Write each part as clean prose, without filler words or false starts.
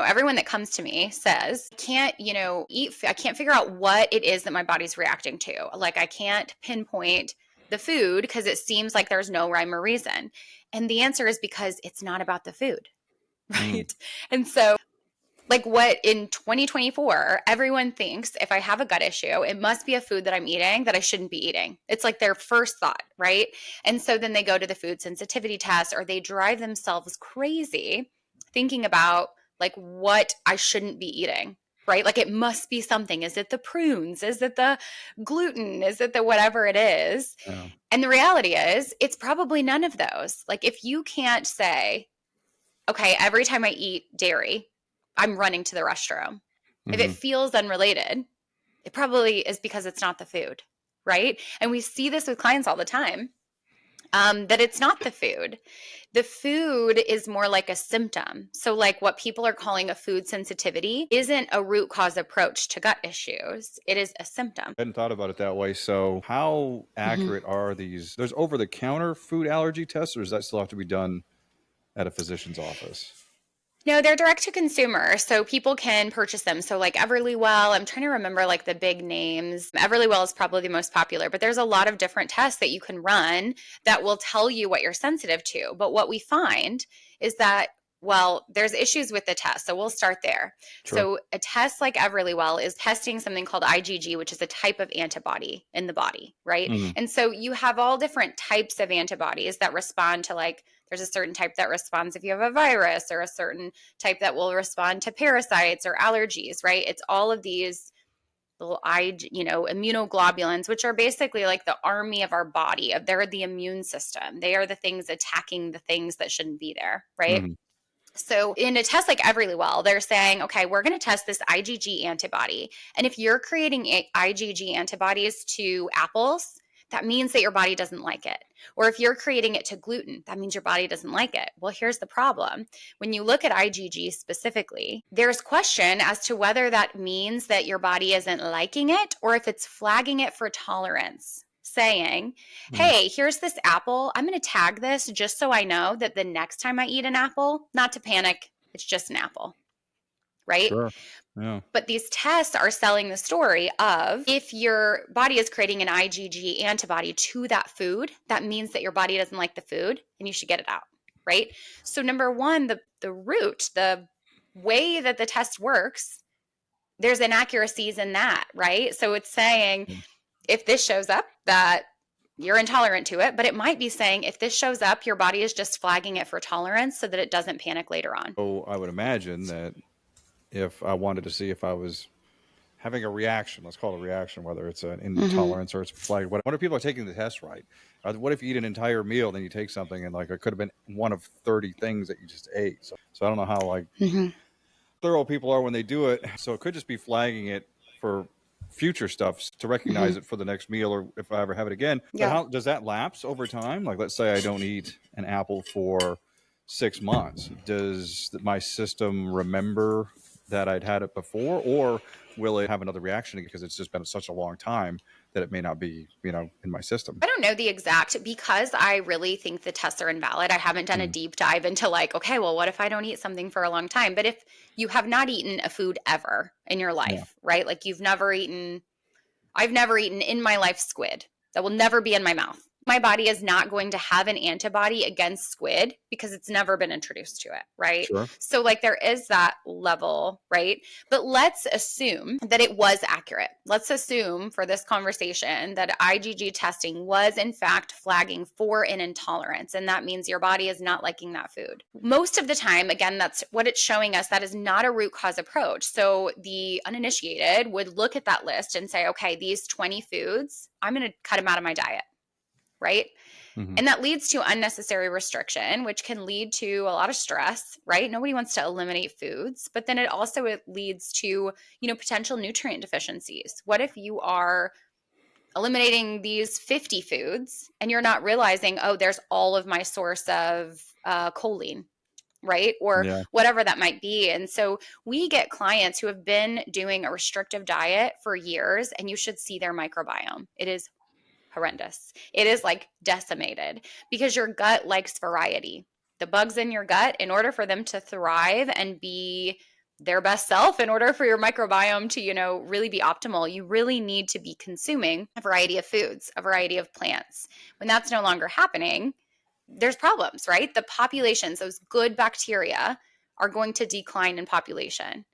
Everyone that comes to me says, I can't figure out what it is that my body's reacting to. Like, I can't pinpoint the food because it seems like there's no rhyme or reason. And the answer is because it's not about the food, right? And so, like, what in 2024, everyone thinks if I have a gut issue, it must be a food that I'm eating that I shouldn't be eating. It's like their first thought, right? And so then they go to the food sensitivity test, or they drive themselves crazy thinking about like what I shouldn't be eating, right? Like, it must be something. Is it the prunes? Is it the gluten? Is it the whatever it is? Yeah. And the reality is, it's probably none of those. Like, if you can't say, okay, every time I eat dairy, I'm running to the restroom. If it feels unrelated, it probably is because it's not the food, right? And we see this with clients all the time, that it's not the food. The food is more like a symptom. So, like, what people are calling a food sensitivity isn't a root cause approach to gut issues. It is a symptom. I hadn't thought about it that way. So how accurate are these? There's over-the-counter food allergy tests, or does that still have to be done at a physician's office? No, they're direct to consumer, so people can purchase them. So like Everlywell, I'm trying to remember like the big names. Everlywell is probably the most popular, but there's a lot of different tests that you can run that will tell you what you're sensitive to. But what we find is that, well, there's issues with the test. So we'll start there. Sure. So a test like Everlywell is testing something called IgG, which is a type of antibody in the body, right? And so you have all different types of antibodies that respond to, like, there's a certain type that responds if you have a virus, or a certain type that will respond to parasites or allergies, right? It's all of these little immunoglobulins, which are basically like the army of our body. They're the immune system. They are the things attacking the things that shouldn't be there, right? So in a test like Everlywell, they're saying, okay, we're going to test this IgG antibody. And if you're creating IgG antibodies to apples, that means that your body doesn't like it. Or if you're creating it to gluten, that means your body doesn't like it. Well, here's the problem. When you look at IgG specifically, there's question as to whether that means that your body isn't liking it, or if it's flagging it for tolerance, saying, hey, here's this apple. I'm going to tag this just so I know that the next time I eat an apple, not to panic, it's just an apple, right? Sure. Yeah. But these tests are selling the story of, if your body is creating an IgG antibody to that food, that means that your body doesn't like the food and you should get it out, right? So number one, the root, the way that the test works, there's inaccuracies in that, right? So it's saying, if this shows up, that you're intolerant to it, but it might be saying, if this shows up, your body is just flagging it for tolerance so that it doesn't panic later on. So I would imagine that if I wanted to see if I was having a reaction, let's call it a reaction, whether it's an intolerance or it's flagged. What if people are taking the test right? What if you eat an entire meal, then you take something and like it could have been one of 30 things that you just ate? So I don't know how like thorough people are when they do it. So it could just be flagging it for future stuff to recognize it for the next meal, or if I ever have it again. Yeah. But how does that lapse over time? Like, let's say I don't eat an apple for 6 months. Does my system remember that I'd had it before, or will it have another reaction because it's just been such a long time that it may not be, in my system? I don't know the exact, because I really think the tests are invalid. I haven't done a deep dive into like, okay, well, what if I don't eat something for a long time? But if you have not eaten a food ever in your life, right? Like I've never eaten in my life squid. That will never be in my mouth. My body is not going to have an antibody against squid because it's never been introduced to it, right? Sure. So like there is that level, right? But let's assume that it was accurate. Let's assume for this conversation that IgG testing was in fact flagging for an intolerance, and that means your body is not liking that food. Most of the time, again, that's what it's showing us, that is not a root cause approach. So the uninitiated would look at that list and say, okay, these 20 foods, I'm going to cut them out of my diet. Right? And that leads to unnecessary restriction, which can lead to a lot of stress, right? Nobody wants to eliminate foods, but then it leads to, potential nutrient deficiencies. What if you are eliminating these 50 foods and you're not realizing, oh, there's all of my source of choline, right? Or whatever that might be. And so we get clients who have been doing a restrictive diet for years, and you should see their microbiome. It is horrendous. It is like decimated because your gut likes variety. The bugs in your gut, in order for them to thrive and be their best self in order for your microbiome to, really be optimal. You really need to be consuming a variety of foods, a variety of plants. When that's no longer happening, there's problems, right? The populations, those good bacteria, are going to decline in population.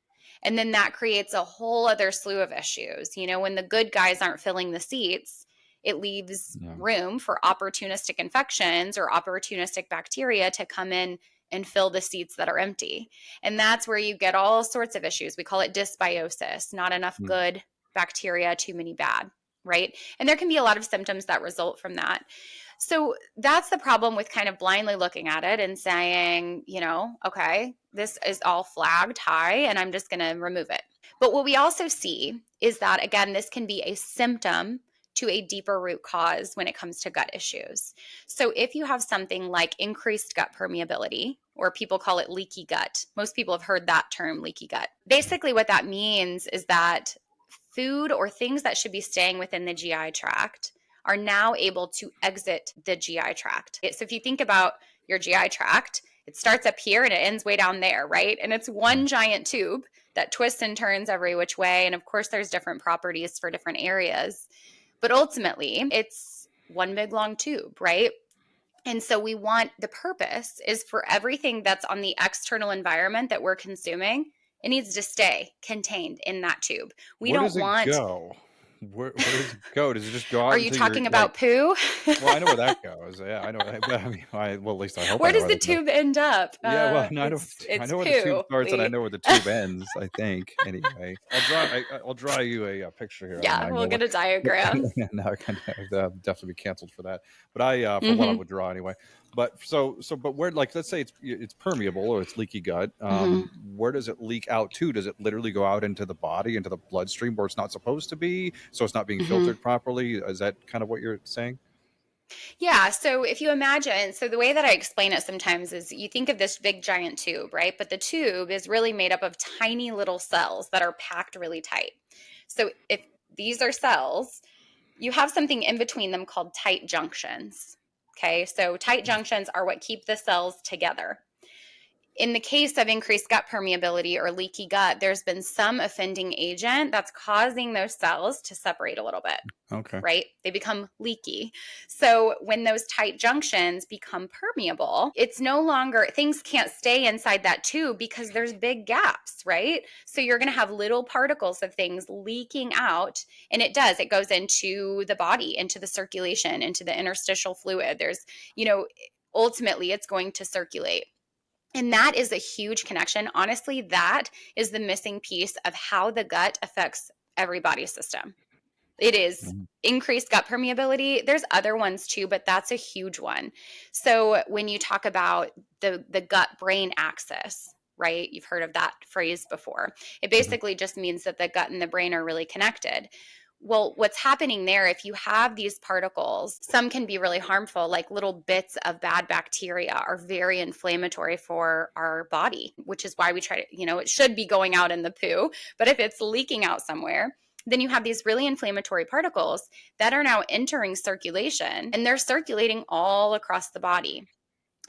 And then that creates a whole other slew of issues. When the good guys aren't filling the seats, it leaves room for opportunistic infections or opportunistic bacteria to come in and fill the seats that are empty. And that's where you get all sorts of issues. We call it dysbiosis, not enough good bacteria, too many bad, right? And there can be a lot of symptoms that result from that. So that's the problem with kind of blindly looking at it and saying, okay, this is all flagged high and I'm just going to remove it. But what we also see is that, again, this can be a symptom to a deeper root cause when it comes to gut issues. So if you have something like increased gut permeability, or people call it leaky gut, most people have heard that term, leaky gut. Basically, what that means is that food or things that should be staying within the GI tract are now able to exit the GI tract. So if you think about your GI tract, it starts up here and it ends way down there, right? And it's one giant tube that twists and turns every which way. And of course, there's different properties for different areas. But ultimately, it's one big long tube, right? And so the purpose is for everything that's on the external environment that we're consuming, it needs to stay contained in that tube. Where does it go? Where does it go? Does it just go out Are you into talking about poo? Well, I know where that goes. Yeah, I know. But I mean, well, at least I hope Where I know does the tube end up? Yeah, well, no, I It's know where the tube poo. starts and I know where the tube ends, I think. Anyway, I'll draw you a picture here. Yeah, we'll get a diagram. No, I can definitely be canceled for that. But for what I would draw anyway. But but where, like, let's say it's permeable or it's leaky gut. Where does it leak out to? Does it literally go out into the body, into the bloodstream where it's not supposed to be? So it's not being filtered properly? Is that kind of what you're saying? Yeah. So if you imagine, the way that I explain it sometimes is you think of this big giant tube, right? But the tube is really made up of tiny little cells that are packed really tight. So if these are cells, you have something in between them called tight junctions. Okay. So tight junctions are what keep the cells together. In the case of increased gut permeability or leaky gut, there's been some offending agent that's causing those cells to separate a little bit. Okay. Right? They become leaky. So when those tight junctions become permeable, it's no longer, things can't stay inside that tube because there's big gaps, right? So you're going to have little particles of things leaking out. And it goes into the body, into the circulation, into the interstitial fluid. There's, ultimately it's going to circulate. And that is a huge connection. Honestly, that is the missing piece of how the gut affects every body system. It is increased gut permeability. There's other ones too, but that's a huge one. So when you talk about the gut-brain axis, right? You've heard of that phrase before. It basically just means that the gut and the brain are really connected. Well, what's happening there, if you have these particles, some can be really harmful, like little bits of bad bacteria are very inflammatory for our body, which is why we try to, it should be going out in the poo, but if it's leaking out somewhere, then you have these really inflammatory particles that are now entering circulation and they're circulating all across the body.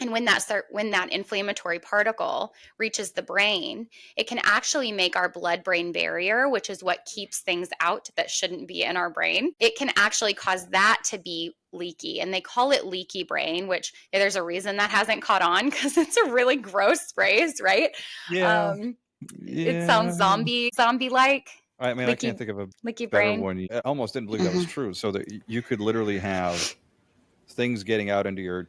And when that inflammatory particle reaches the brain, it can actually make our blood-brain barrier, which is what keeps things out that shouldn't be in our brain. It can actually cause that to be leaky. And they call it leaky brain, which there's a reason that hasn't caught on because it's a really gross phrase, right? Yeah. It sounds zombie-like. I mean, I can't think of a better one. I almost didn't believe that was true. So that you could literally have things getting out into your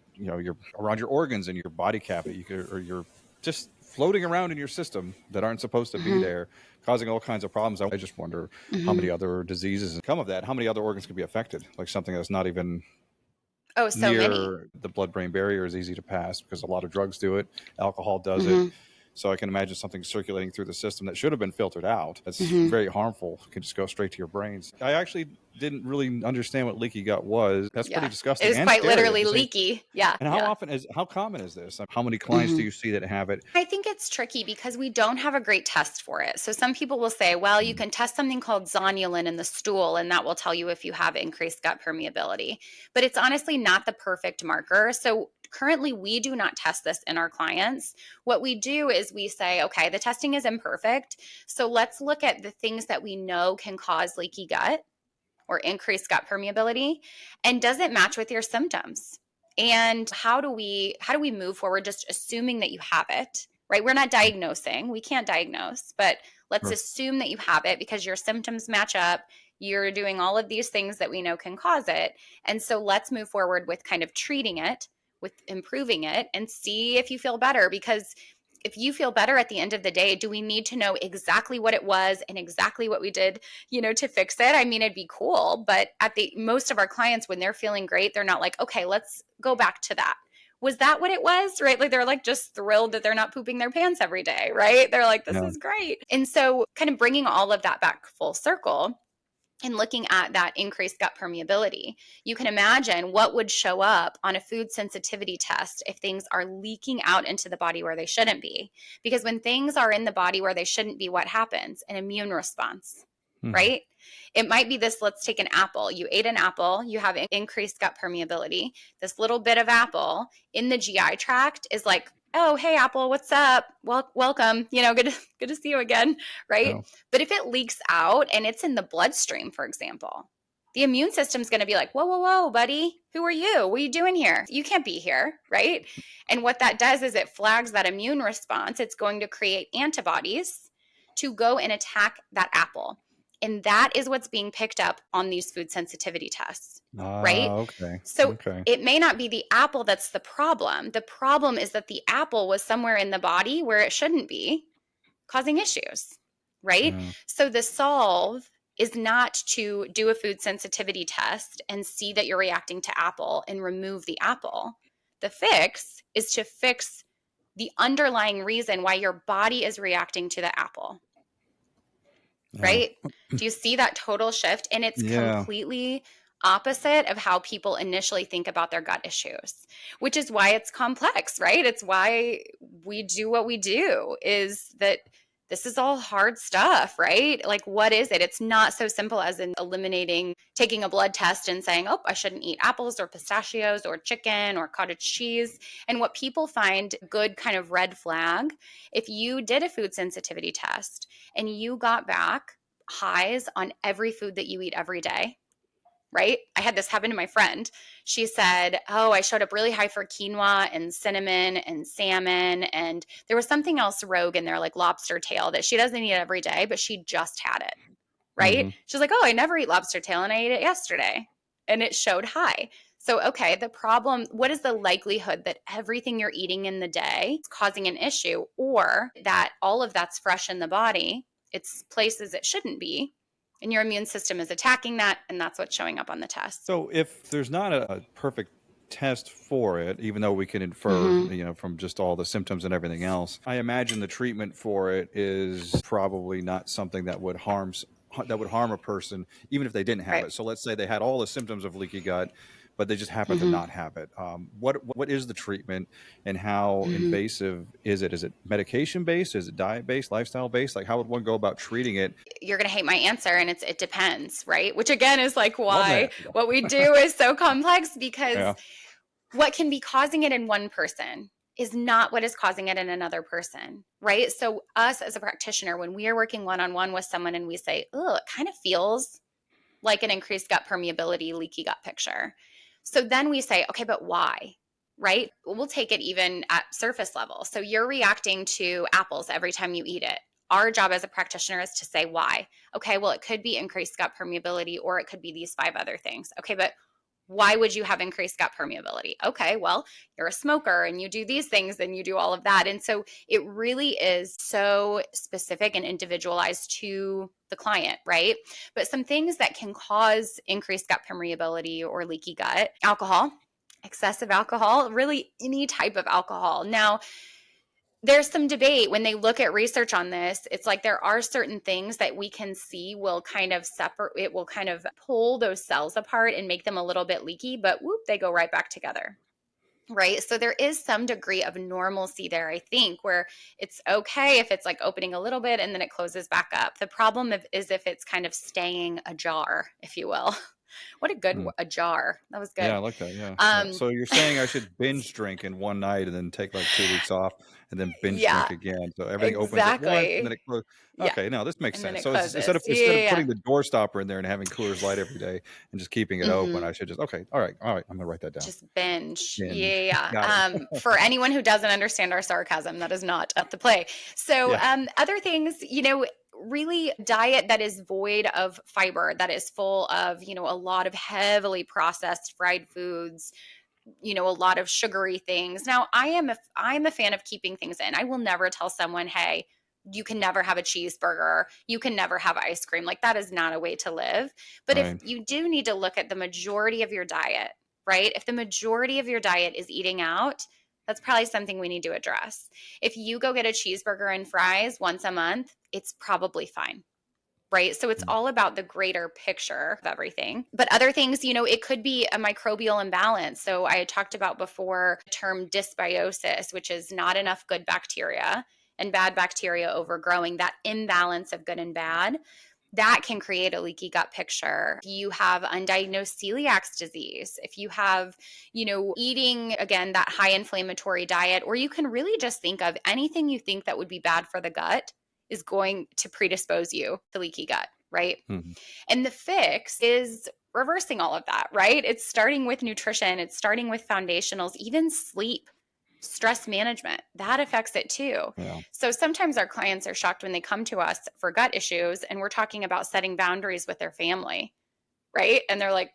around your organs and your body cavity, or you're just floating around in your system that aren't supposed to be there, causing all kinds of problems. I just wonder how many other diseases come of that. How many other organs could be affected? Like something that's not even so near many. The blood-brain barrier is easy to pass because a lot of drugs do it. Alcohol does it. So I can imagine something circulating through the system that should have been filtered out. That's very harmful. It can just go straight to your brains. I actually didn't really understand what leaky gut was. That's pretty disgusting. It is quite literally leaky. Yeah. And how common is this? How many clients do you see that have it? I think it's tricky because we don't have a great test for it. So some people will say, well, you can test something called zonulin in the stool, and that will tell you if you have increased gut permeability. But it's honestly not the perfect marker. So Currently, we do not test this in our clients. What we do is we say, okay, the testing is imperfect. So let's look at the things that we know can cause leaky gut or increased gut permeability, and does it match with your symptoms? And how do we move forward just assuming that you have it, right? We're not diagnosing. We can't diagnose, but let's Sure. assume that you have it because your symptoms match up. You're doing all of these things that we know can cause it. And so let's move forward with kind of treating it, with improving it, and see if you feel better. Because if you feel better at the end of the day, do we need to know exactly what it was and exactly what we did, to fix it? I mean, it'd be cool, but most of our clients, when they're feeling great, they're not like, okay, let's go back to that. Was that what it was? Right? Like they're like just thrilled that they're not pooping their pants every day, right? They're like, this Yeah. is great. And so kind of bringing all of that back full circle and looking at that increased gut permeability, you can imagine what would show up on a food sensitivity test if things are leaking out into the body where they shouldn't be. Because when things are in the body where they shouldn't be, what happens? An immune response, right? It might be this, let's take an apple. You ate an apple, you have increased gut permeability. This little bit of apple in the GI tract is like, oh, hey, apple, what's up? Welcome, good to see you again, right? Yeah. But if it leaks out and it's in the bloodstream, for example, the immune system's going to be like, whoa, whoa, whoa, buddy, who are you? What are you doing here? You can't be here, right? And what that does is it flags that immune response. It's going to create antibodies to go and attack that apple. And that is what's being picked up on these food sensitivity tests, right? Okay. So Okay. it may not be the apple that's the problem. The problem is that the apple was somewhere in the body where it shouldn't be, causing issues, right? Yeah. So the solve is not to do a food sensitivity test and see that you're reacting to apple and remove the apple. The fix is to fix the underlying reason why your body is reacting to the apple, Yeah. right? Do you see that total shift? And it's Yeah. completely opposite of how people initially think about their gut issues, which is why it's complex, right? It's why we do what we do, is that this is all hard stuff, right? Like, what is it? It's not so simple as in taking a blood test and saying, oh, I shouldn't eat apples or pistachios or chicken or cottage cheese. And what people find good kind of red flag, if you did a food sensitivity test and you got back highs on every food that you eat every day, right? I had this happen to my friend. She said, oh, I showed up really high for quinoa and cinnamon and salmon. And there was something else rogue in there, like lobster tail, that she doesn't eat every day, but she just had it, right? She's like, oh, I never eat lobster tail and I ate it yesterday. And it showed high. So, okay, the problem, what is the likelihood that everything you're eating in the day is causing an issue, or that all of that's fresh in the body? It's places it shouldn't be, and your immune system is attacking that, and that's what's showing up on the test. So if there's not a perfect test for it, even though we can infer, from just all the symptoms and everything else, I imagine the treatment for it is probably not something that would harm a person, even if they didn't have Right. it. So let's say they had all the symptoms of leaky gut, but they just happen to not have it. What is the treatment, and how invasive is it? Is it medication based? Is it diet based, lifestyle based? Like, how would one go about treating it? You're going to hate my answer, and it depends, right? Which again is like Love why that. what we do is so complex, because Yeah. what can be causing it in one person is not what is causing it in another person, right? So us as a practitioner, when we are working one-on-one with someone and we say, oh, it kind of feels like an increased gut permeability, leaky gut picture. So then we say, okay, but why? Right? We'll take it even at surface level. So you're reacting to apples every time you eat it. Our job as a practitioner is to say why. Okay, well, it could be increased gut permeability, or it could be these 5 other things. Okay, but why would you have increased gut permeability? Okay, well, you're a smoker and you do these things and you do all of that. And so it really is so specific and individualized to the client, right? But some things that can cause increased gut permeability or leaky gut: alcohol, excessive alcohol, really any type of alcohol. Now, there's some debate when they look at research on this. It's like there are certain things that we can see will kind of separate, it will kind of pull those cells apart and make them a little bit leaky, but whoop, they go right back together. Right. So there is some degree of normalcy there, I think, where it's okay if it's like opening a little bit and then it closes back up. The problem is if it's kind of staying ajar, if you will. What a good Mm. a jar. That was Yeah, good. I like that. Yeah, yeah. Um, So you're saying I should binge drink in one night and then take like 2 weeks off and then binge yeah, drink again. So everything opens at once and then exactly. it closes. Yeah. Okay, no, this makes And then sense. it So it's, closes. Yeah, instead of yeah, putting yeah. the door stopper in there and having Coors Light every day and just keeping it open, I Mhm. should just okay, all right. I'm gonna write that down. Just binge. Yeah, Binge. yeah, Got yeah. it. For anyone who doesn't understand our sarcasm, that is not at the play. So, Yeah. other things, really diet that is void of fiber, that is full of, a lot of heavily processed fried foods, a lot of sugary things. Now, I'm a fan of keeping things in. I will never tell someone, "Hey, you can never have a cheeseburger. You can never have ice cream." Like that is not a way to live. But if Right. you do need to look at the majority of your diet, right? If the majority of your diet is eating out, that's probably something we need to address. If you go get a cheeseburger and fries once a month, it's probably fine, right? So it's Mm. all about the greater picture of everything. But other things, it could be a microbial imbalance. So I had talked about before the term dysbiosis, which is not enough good bacteria and bad bacteria overgrowing, that imbalance of good and bad. That can create a leaky gut picture. If you have undiagnosed celiac disease, if you have, eating, again, that high inflammatory diet, or you can really just think of anything you think that would be bad for the gut is going to predispose you to leaky gut, right? Mhm. And the fix is reversing all of that, right? It's starting with nutrition, it's starting with foundationals, even sleep, stress management. That affects it too. Yeah. So sometimes our clients are shocked when they come to us for gut issues and we're talking about setting boundaries with their family, right? And they're like,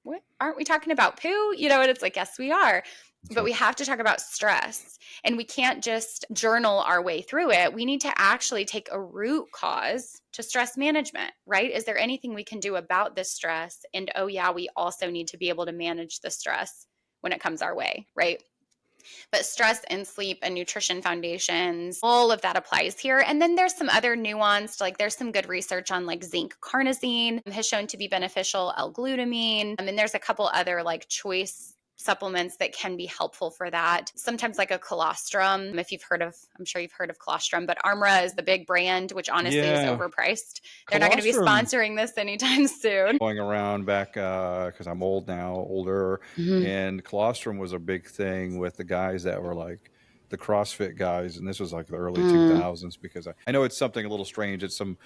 what? Aren't we talking about poo? And it's like, yes, we are. That's But right. we have to talk about stress and we can't just journal our way through it. We need to actually take a root cause to stress management, right? Is there anything we can do about this stress? And oh, yeah, we also need to be able to manage the stress when it comes our way, right? But stress and sleep and nutrition foundations, all of that applies here. And then there's some other nuanced, like there's some good research on like zinc carnosine has shown to be beneficial, L-glutamine. And there's a couple other like choice supplements that can be helpful for that. Sometimes like a colostrum, if you've heard of, I'm sure you've heard of colostrum, but Armra is the big brand, which honestly is Yeah. overpriced. They're not going to be Colostrum sponsoring this anytime soon. going around back because I'm old now, older, Mhm. and colostrum was a big thing with the guys that were like the CrossFit guys, and this was like the early Mm. 2000s because I know it's something a little strange. It's some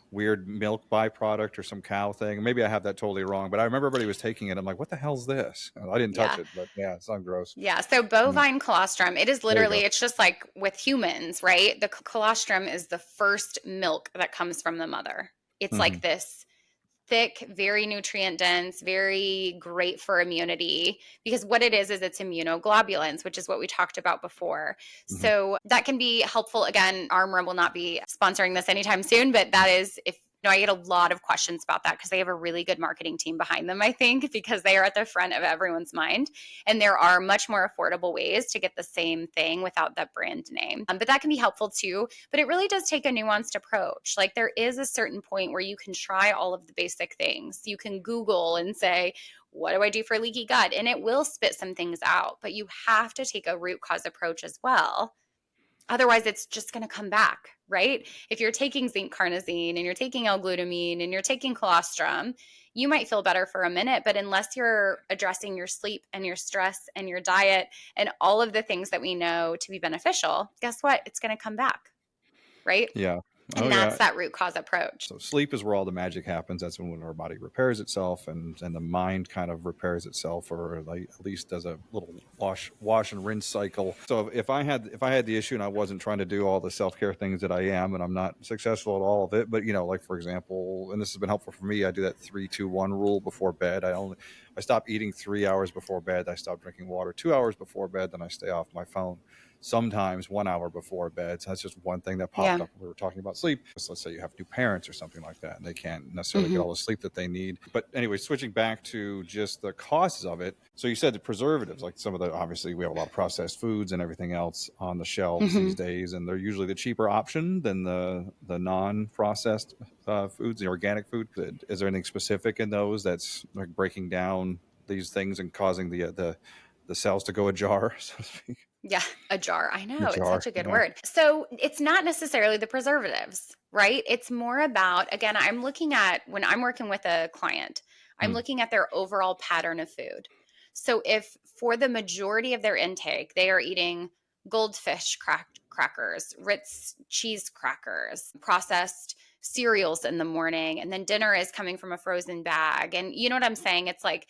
weird milk byproduct or some cow thing. Maybe I have that totally wrong, but I remember everybody was taking it. I'm like, what the hell's this? I didn't touch Yeah. it, but yeah, it sounds gross. Yeah, so Yeah, bovine colostrum, it is there you literally, go. it's just like with humans, right? The colostrum is the first milk that comes from the mother. It's Hmm. like this thick, very nutrient dense, very great for immunity because what it is it's immunoglobulins, which is what we talked about before. Hmm. So that can be helpful. Again, Armor will not be sponsoring this anytime soon, but that is if I get a lot of questions about that because they have a really good marketing team behind them, I think, because they are at the front of everyone's mind. And there are much more affordable ways to get the same thing without that brand name. But that can be helpful too. But it really does take a nuanced approach. Like there is a certain point where you can try all of the basic things. You can Google and say, what do I do for leaky gut? And it will spit some things out, but you have to take a root cause approach as well. Otherwise, it's just going to come back, right? If you're taking zinc carnosine and you're taking L-glutamine and you're taking colostrum, you might feel better for a minute, but unless you're addressing your sleep and your stress and your diet and all of the things that we know to be beneficial, guess what? It's going to come back, right? Yeah. Oh And that's yeah. that root cause approach. So sleep is where all the magic happens. That's when our body repairs itself, and the mind kind of repairs itself, or like at least does a little wash and rinse cycle. So if I had the issue and I wasn't trying to do all the self care things that I am, and I'm not successful at all of it, but like for example, and this has been helpful for me, I do that 3-2-1 rule before bed. I stop eating 3 hours before bed. I stop drinking water 2 hours before bed. Then I stay off my phone. Sometimes 1 hour before bed. So that's just one thing that popped Yeah. up when we were talking about sleep. So let's say you have new parents or something like that, and they can't necessarily get Mm-hmm. all the sleep that they need. But anyway, switching back to just the causes of it. So you said the preservatives, like some of the, obviously we have a lot of processed foods and everything else on the shelves Mm-hmm. these days, and they're usually the cheaper option than the non-processed foods, the organic food. Is there anything specific in those that's like breaking down these things and causing the cells to go ajar, so to speak? Yeah, a jar. I A know. It's jar, such a good yeah. word. So it's not necessarily the preservatives, right? It's more about, again, I'm looking at when I'm working with a client, I'm Hmm. looking at their overall pattern of food. So if for the majority of their intake, they are eating goldfish crackers, Ritz cheese crackers, processed cereals in the morning, and then dinner is coming from a frozen bag. And you know what I'm saying? It's like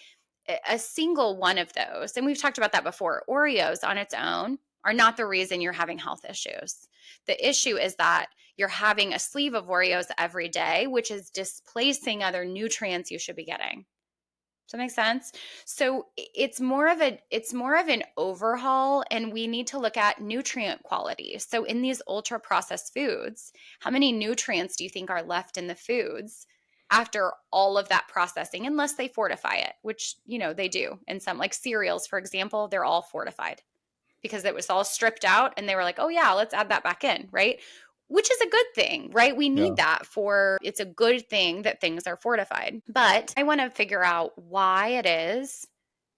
a single one of those, and we've talked about that before, Oreos on its own are not the reason you're having health issues. The issue is that you're having a sleeve of Oreos every day, which is displacing other nutrients you should be getting. Does that make sense? So it's more of an overhaul, and we need to look at nutrient quality. So in these ultra processed foods, how many nutrients do you think are left in the foods after all of that processing, unless they fortify it, which they do. And some, like cereals, for example, they're all fortified because it was all stripped out and they were like, oh yeah, let's add that back in, right? Which is a good thing, right? We Yeah. need that it's a good thing that things are fortified. But I want to figure out why it is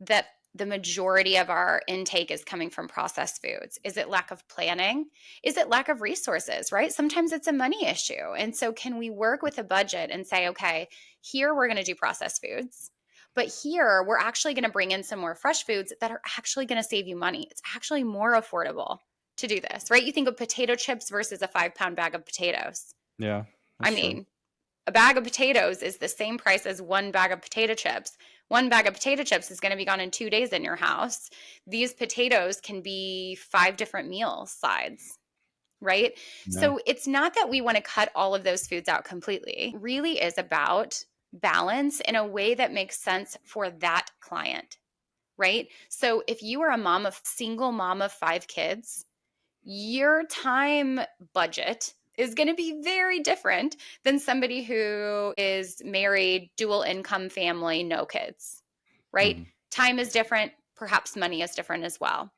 that the majority of our intake is coming from processed foods. Is it lack of planning? Is it lack of resources, right? Sometimes it's a money issue. And so can we work with a budget and say, okay, here we're going to do processed foods. But here, we're actually going to bring in some more fresh foods that are actually going to save you money. It's actually more affordable to do this, right? You think of potato chips versus a 5-pound bag of potatoes. Yeah, I that's true. mean, a bag of potatoes is the same price as one bag of potato chips. One bag of potato chips is going to be gone in 2 days in your house. These potatoes can be 5 different meal sides, right? Yeah. So it's not that we want to cut all of those foods out completely. It really is about balance in a way that makes sense for that client, right? So if you are a single mom of 5 kids, your time budget is going to be very different than somebody who is married, dual income family, no kids, right? Hmm. Time is different. Perhaps money is different as well.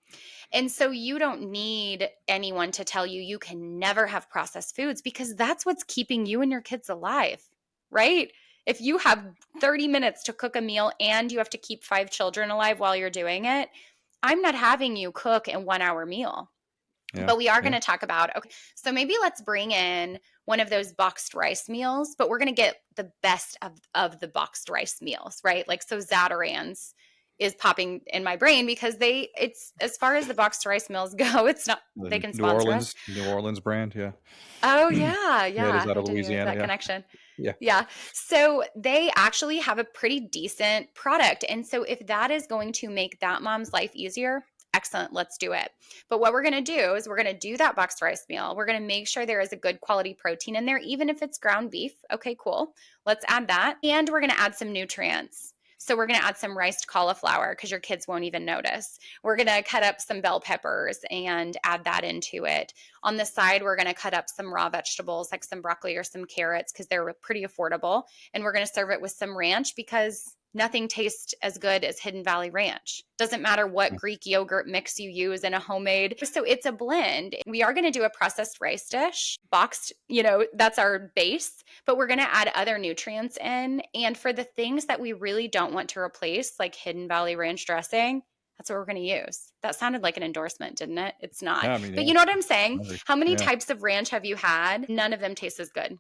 And so you don't need anyone to tell you can never have processed foods, because that's what's keeping you and your kids alive, right? If you have 30 minutes to cook a meal and you have to keep 5 children alive while you're doing it, I'm not having you cook a 1-hour meal. Yeah. But we are going Yeah. to talk about, okay, so maybe let's bring in one of those boxed rice meals, but we're going to get the best of the boxed rice meals, right? Like, so Zatarain's is popping in my brain because it's, as far as the boxed rice meals go, it's not, they The can sponsor us. New Orleans brand. Yeah. Oh yeah. Yeah, it is Yeah. out I of didn't even make Louisiana. that Yeah. connection. Yeah. Yeah. So they actually have a pretty decent product. And so if that is going to make that mom's life easier, excellent, let's do it. But what we're going to do is we're going to do that boxed rice meal. We're going to make sure there is a good quality protein in there, even if it's ground beef. Okay, cool. Let's add that. And we're going to add some nutrients. So we're going to add some riced cauliflower because your kids won't even notice. We're going to cut up some bell peppers and add that into it. On the side, we're going to cut up some raw vegetables like some broccoli or some carrots because they're pretty affordable. And we're going to serve it with some ranch because nothing tastes as good as Hidden Valley Ranch. Doesn't matter what Greek yogurt mix you use in a homemade. So it's a blend. We are going to do a processed rice dish, boxed, that's our base, but we're going to add other nutrients in. And for the things that we really don't want to replace, like Hidden Valley Ranch dressing, that's what we're going to use. That sounded like an endorsement, didn't it? It's not. Yeah. I mean, But yeah. you know what I'm saying? Hungry. How many Yeah. types of ranch have you had? None of them taste as good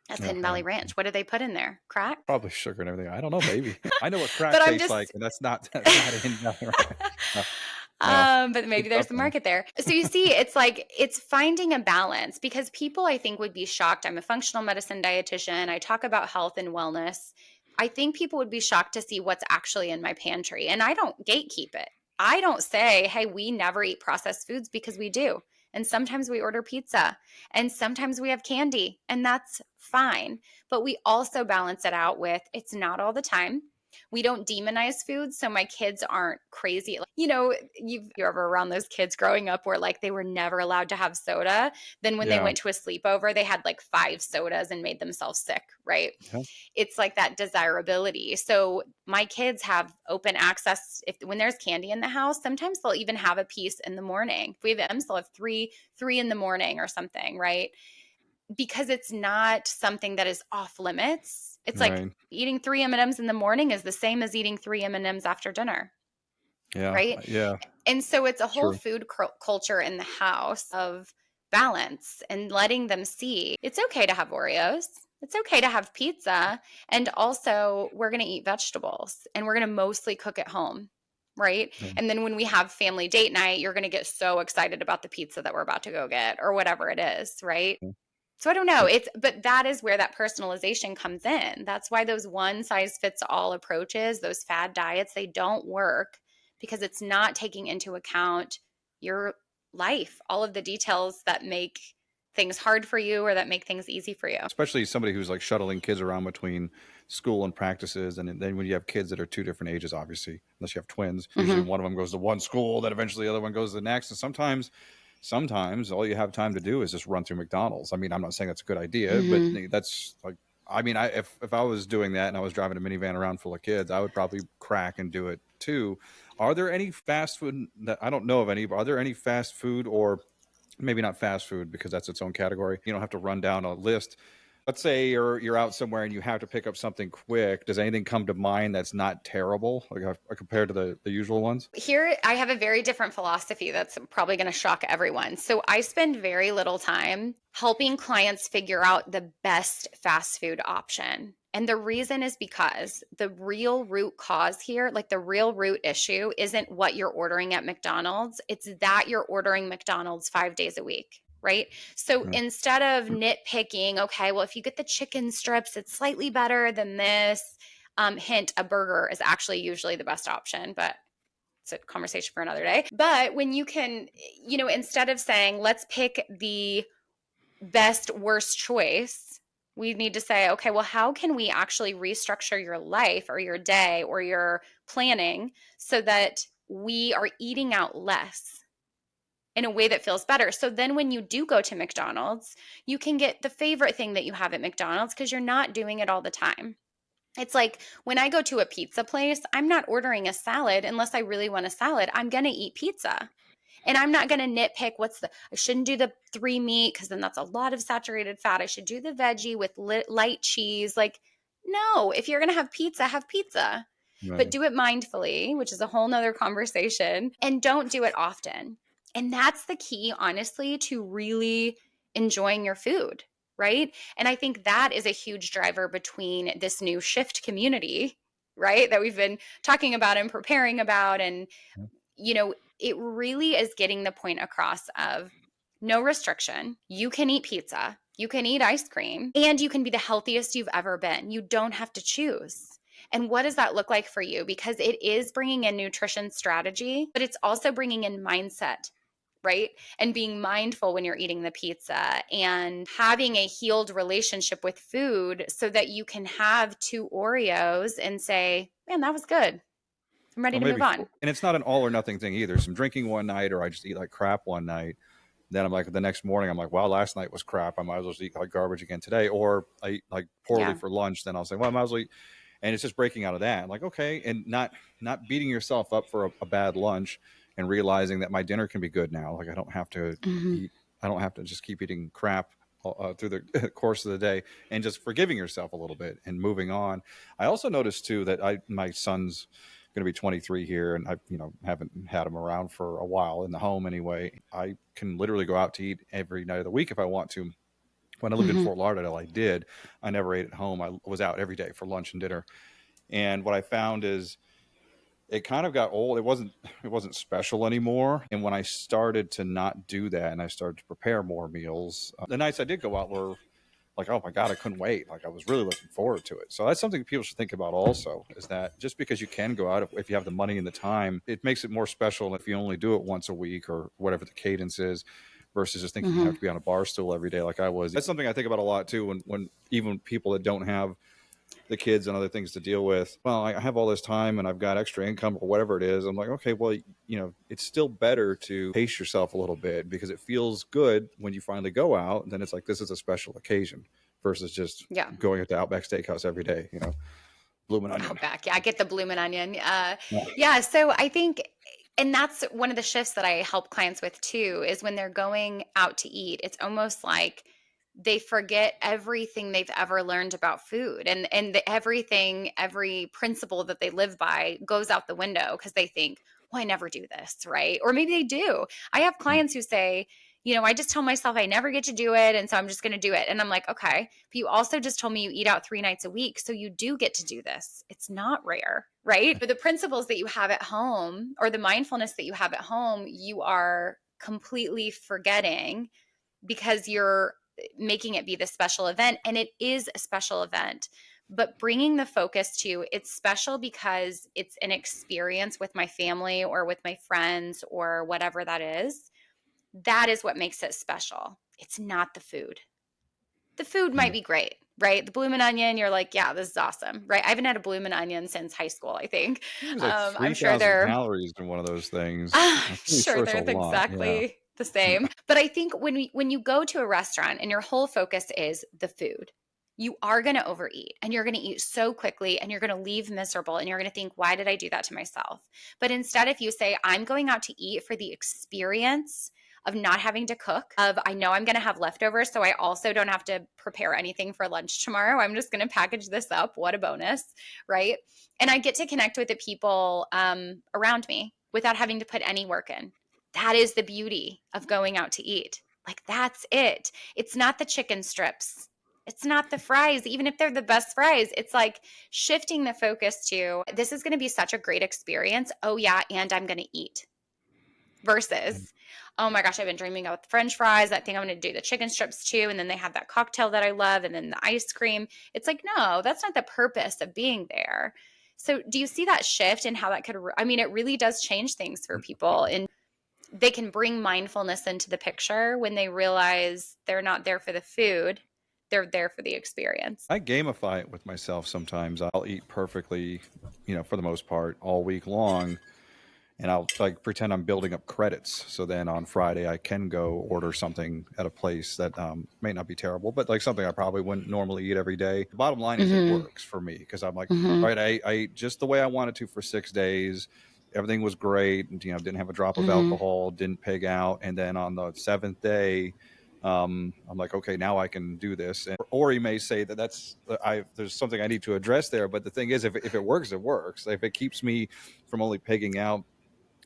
as Yeah. Hidden Yeah. Valley Ranch. What do they put in there? Crack? Probably sugar and everything. I don't know, maybe. I know what crack But I'm tastes just like, and that's not in nothing, right? No, no. but Good maybe there's stuff, the man. market there. So you see, it's like it's finding a balance, because people, I think, would be shocked. I'm a functional medicine dietitian. I talk about health and wellness. I think people would be shocked to see what's actually in my pantry. And I don't gatekeep it. I don't say, hey, we never eat processed foods, because we do. And sometimes we order pizza and sometimes we have candy, and that's fine. But we also balance it out with it's not all the time. We don't demonize food, so my kids aren't crazy. You're ever around those kids growing up where like they were never allowed to have soda. Then when they Yeah. went to a sleepover, they had like 5 sodas and made themselves sick, right? Yeah. It's like that desirability. So my kids have open access. When there's candy in the house, sometimes they'll even have a piece in the morning. If we have M's, they'll have three in the morning or something, right? Because it's not something that is off limits. It's like Right. eating 3 M&Ms in the morning is the same as eating 3 M&Ms after dinner, Yeah. right? Yeah. And so it's a whole True. food culture in the house of balance and letting them see it's okay to have Oreos. It's okay to have pizza. And also, we're going to eat vegetables and we're going to mostly cook at home. Right. Yeah. And then when we have family date night, you're going to get so excited about the pizza that we're about to go get or whatever it is. Right. Yeah. So I don't know. But that is where that personalization comes in. That's why those one size fits all approaches, those fad diets, they don't work because it's not taking into account your life, all of the details that make things hard for you or that make things easy for you. Especially somebody who's like shuttling kids around between school and practices. And then when you have kids that are two different ages, obviously, unless you have twins, usually one of them goes to one school, then eventually the other one goes to the next. And sometimes all you have time to do is just run through McDonald's. I mean, I'm not saying that's a good idea, but that's like, I mean, if I was doing that and I was driving a minivan around full of kids, I would probably crack and do it too. Are there any fast food that I don't know of any, but are there any fast food, or maybe not fast food because that's its own category? You don't have to run down a list. Let's say you're out somewhere and you have to pick up something quick. Does anything come to mind that's not terrible, like compared to the usual ones? Here, I have a very different philosophy that's probably going to shock everyone. So I spend very little time helping clients figure out the best fast food option. And the reason is because the real root cause here, like the real root issue, isn't what you're ordering at McDonald's. It's that you're ordering McDonald's 5 days a week. Right. So Yeah. instead of nitpicking, okay, well, if you get the chicken strips, it's slightly better than this. Hint, a burger is actually usually the best option, but it's a conversation for another day. But when you can, instead of saying, let's pick the best, worst choice, we need to say, okay, well, how can we actually restructure your life or your day or your planning so that we are eating out less in a way that feels better? So then when you do go to McDonald's, you can get the favorite thing that you have at McDonald's because you're not doing it all the time. It's like when I go to a pizza place, I'm not ordering a salad unless I really want a salad. I'm going to eat pizza. And I'm not going to nitpick I shouldn't do the 3 meat because then that's a lot of saturated fat. I should do the veggie with light cheese. Like, no, if you're going to have pizza, have pizza, but Right. do it mindfully, which is a whole nother conversation, and don't do it often. And that's the key, honestly, to really enjoying your food. Right. And I think that is a huge driver between this new shift community, right, that we've been talking about and preparing about. And, it really is getting the point across of no restriction. You can eat pizza, you can eat ice cream, and you can be the healthiest you've ever been. You don't have to choose. And what does that look like for you? Because it is bringing in nutrition strategy, but it's also bringing in mindset, right? And being mindful when you're eating the pizza and having a healed relationship with food so that you can have 2 Oreos and say, man, that was good. I'm ready Well, to move maybe on. and it's not an all or nothing thing either. Some drinking one night, or I just eat like crap one night. Then I'm like, the next morning, I'm like, wow, last night was crap. I might as well eat like garbage again today. Or I eat like poorly Yeah. for lunch. Then I'll say, well, I might as well eat. And it's just breaking out of that. I'm like, okay. And not beating yourself up for a bad lunch, and realizing that my dinner can be good now. Like I don't have to Mm-hmm. eat, I don't have to just keep eating crap through the course of the day, and just forgiving yourself a little bit and moving on. I also noticed too that my son's going to be 23 here, and I haven't had him around for a while in the home anyway. I can literally go out to eat every night of the week if I want to. When I lived in Mm-hmm. Fort Lauderdale, I did. I never ate at home. I was out every day for lunch and dinner. And what I found is it kind of got old. It wasn't special anymore. And when I started to not do that and I started to prepare more meals, the nights I did go out were like, oh my God, I couldn't wait. Like I was really looking forward to it. So that's something people should think about also, is that just because you can go out, if you have the money and the time, it makes it more special if you only do it once a week or whatever the cadence is, versus just thinking you Mm-hmm. have to be on a bar stool every day like I was. That's something I think about a lot too, when even people that don't have the kids and other things to deal with. Well, I have all this time and I've got extra income or whatever it is. I'm like, okay, well, it's still better to pace yourself a little bit, because it feels good when you finally go out. And then it's like, this is a special occasion, versus just Yeah. going to Outback Steakhouse every day, blooming onion. Outback. Yeah. I get the bloomin' onion. Yeah. Yeah. So I think, and that's one of the shifts that I help clients with too, is when they're going out to eat, it's almost like they forget everything they've ever learned about food, and every principle that they live by goes out the window because they think, well, I never do this, right? Or maybe they do. I have clients who say, I just tell myself I never get to do it. And so I'm just going to do it. And I'm like, okay, but you also just told me you eat out 3 nights a week. So you do get to do this. It's not rare, right? But the principles that you have at home, or the mindfulness that you have at home, you are completely forgetting because you're making it be this special event. And it is a special event. But bringing the focus to it's special because it's an experience with my family or with my friends or whatever that is what makes it special. It's not the food. The food might be great, right? The bloomin' onion, you're like, yeah, this is awesome, right? I haven't had a bloomin' onion since high school, I think. It was like I'm sure 3,000 they're calories in one of those things. I'm pretty sure sure it's a they're lot. Yeah. exactly the same. But I think when you go to a restaurant and your whole focus is the food, you are going to overeat and you're going to eat so quickly and you're going to leave miserable and you're going to think, why did I do that to myself? But instead, if you say, I'm going out to eat for the experience of not having to cook, of I know I'm going to have leftovers, so I also don't have to prepare anything for lunch tomorrow. I'm just going to package this up. What a bonus, right? And I get to connect with the people around me without having to put any work in. That is the beauty of going out to eat. Like, that's it. It's not the chicken strips. It's not the fries, even if they're the best fries. It's like shifting the focus to this is going to be such a great experience. Oh, yeah. And I'm going to eat versus, oh my gosh, I've been dreaming about the French fries. I think I'm going to do the chicken strips too. And then they have that cocktail that I love. And then the ice cream. It's like, no, that's not the purpose of being there. So do you see that shift and how that could, it really does change things for people. And they can bring mindfulness into the picture when they realize they're not there for the food. They're there for the experience. I gamify it with myself sometimes. I'll eat perfectly, for the most part, all week long. And I'll like pretend I'm building up credits. So then on Friday, I can go order something at a place that may not be terrible, but like something I probably wouldn't normally eat every day. The bottom line is it works for me because I'm like, all right, I ate just the way I wanted to for 6 days. Everything was great. And, didn't have a drop of alcohol, didn't pig out. And then on the 7th day, I'm like, okay, now I can do this. And Ori may say that there's something I need to address there. But the thing is, if it works, it works. If it keeps me from only pigging out,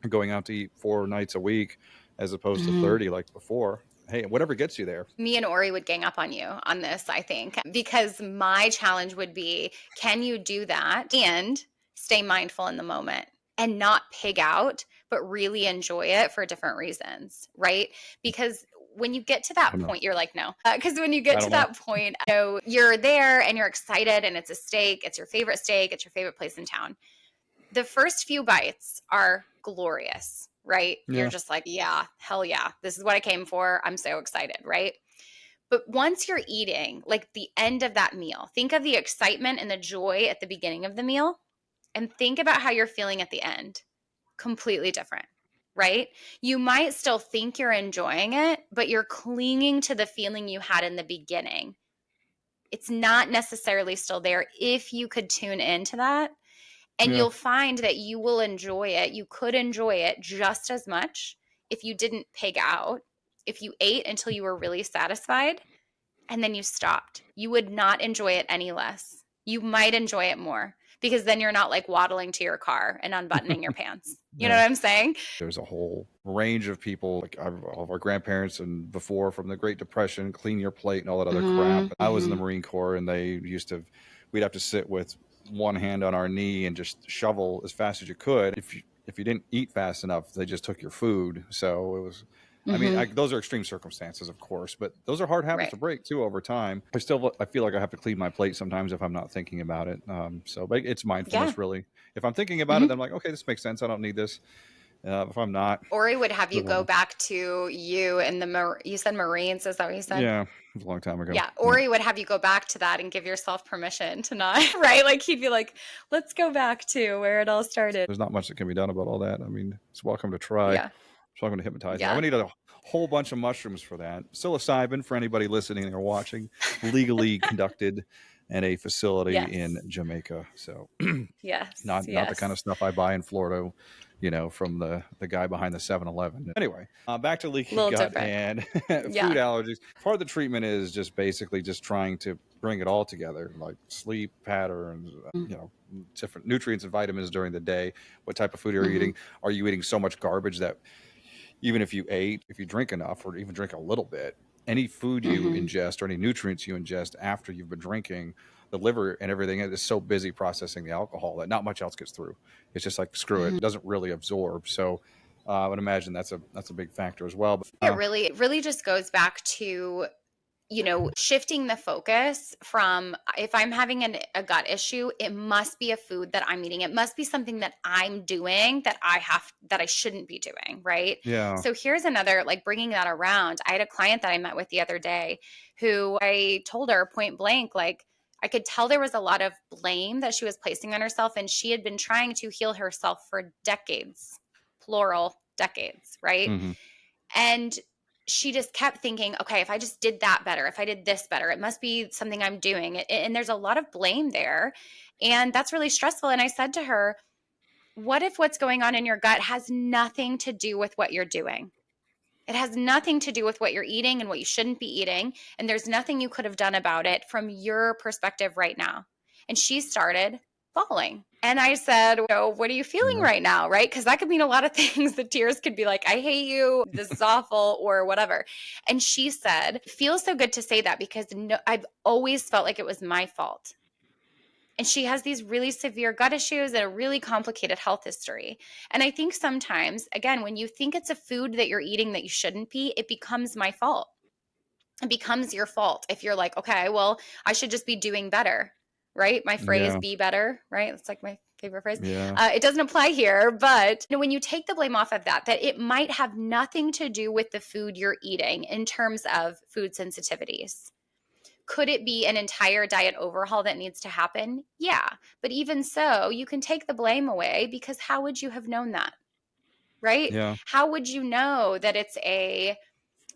going out to eat 4 nights a week as opposed to 30 like before, hey, whatever gets you there. Me and Ori would gang up on you on this, I think, because my challenge would be, can you do that and stay mindful in the moment and not pig out, but really enjoy it for different reasons, right? Because when you get to that point, you're like, no. Because when you get to that point, you're there and you're excited and it's a steak. It's your favorite steak. It's your favorite place in town. The first few bites are glorious, right? Yeah. You're just like, yeah, hell yeah. This is what I came for. I'm so excited, right? But once you're eating, like the end of that meal, think of the excitement and the joy at the beginning of the meal and think about how you're feeling at the end. Completely different, right? You might still think you're enjoying it, but you're clinging to the feeling you had in the beginning. It's not necessarily still there if you could tune into that. And you'll find that you will enjoy it. You could enjoy it just as much if you didn't pig out, if you ate until you were really satisfied and then you stopped. You would not enjoy it any less. You might enjoy it more because then you're not like waddling to your car and unbuttoning your pants. You know what I'm saying? There's a whole range of people, like all of our grandparents and before from the Great Depression, clean your plate and all that other crap. I was in the Marine Corps and we'd have to sit with one hand on our knee and just shovel as fast as you could. If you didn't eat fast enough, they just took your food. So it was, those are extreme circumstances, of course, but those are hard habits to break too over time. I feel like I have to clean my plate sometimes if I'm not thinking about it. But it's mindfulness really. If I'm thinking about it, then I'm like, okay, this makes sense. I don't need this. If I'm not, Ori would have you go back to you and you said Marines, is that what you said? Yeah, it was a long time ago. Yeah, Ori would have you go back to that and give yourself permission to not, right? Like he'd be like, let's go back to where it all started. There's not much that can be done about all that. It's welcome to try. Yeah. It's welcome to hypnotize. Yeah. I would need a whole bunch of mushrooms for that. Psilocybin, for anybody listening or watching, legally conducted in a facility in Jamaica. So not the kind of stuff I buy in Florida, from the guy behind the 7-Eleven. Anyway, back to leaky gut and food allergies. Part of the treatment is just basically just trying to bring it all together, like sleep patterns, different nutrients and vitamins during the day. What type of food are you eating? Are you eating so much garbage that even if you ate, if you drink enough or even drink a little bit, any food you ingest or any nutrients you ingest after you've been drinking, the liver and everything is so busy processing the alcohol that not much else gets through. It's just like, screw it. It doesn't really absorb. So I would imagine that's a big factor as well. But, It really just goes back to, shifting the focus from, if I'm having a gut issue, it must be a food that I'm eating. It must be something that I'm doing that I shouldn't be doing. Right. yeah. So here's another, like, bringing that around. I had a client that I met with the other day who I told her point blank, like, I could tell there was a lot of blame that she was placing on herself, and she had been trying to heal herself for decades, plural decades. Right. hmm And she just kept thinking, okay, if I just did that better, if I did this better, it must be something I'm doing. And there's a lot of blame there. And that's really stressful. And I said to her, what if what's going on in your gut has nothing to do with what you're doing? It has nothing to do with what you're eating and what you shouldn't be eating. And there's nothing you could have done about it from your perspective right now. And she started bawling. And I said, what are you feeling Yeah. right now? Right? Because that could mean a lot of things. The tears could be like, I hate you, this is awful, or whatever. And she said, it feels so good to say that, because I've always felt like it was my fault. And she has these really severe gut issues and a really complicated health history. And I think sometimes, again, when you think it's a food that you're eating that you shouldn't be, it becomes my fault. It becomes your fault. If you're like, okay, well, I should just be doing better, right? My phrase, Yeah. be better, right? That's like my favorite phrase. Yeah. It doesn't apply here, but when you take the blame off of that it might have nothing to do with the food you're eating in terms of food sensitivities. Could it be an entire diet overhaul that needs to happen? Yeah. But even so, you can take the blame away, because how would you have known that? Right? Yeah. How would you know that it's a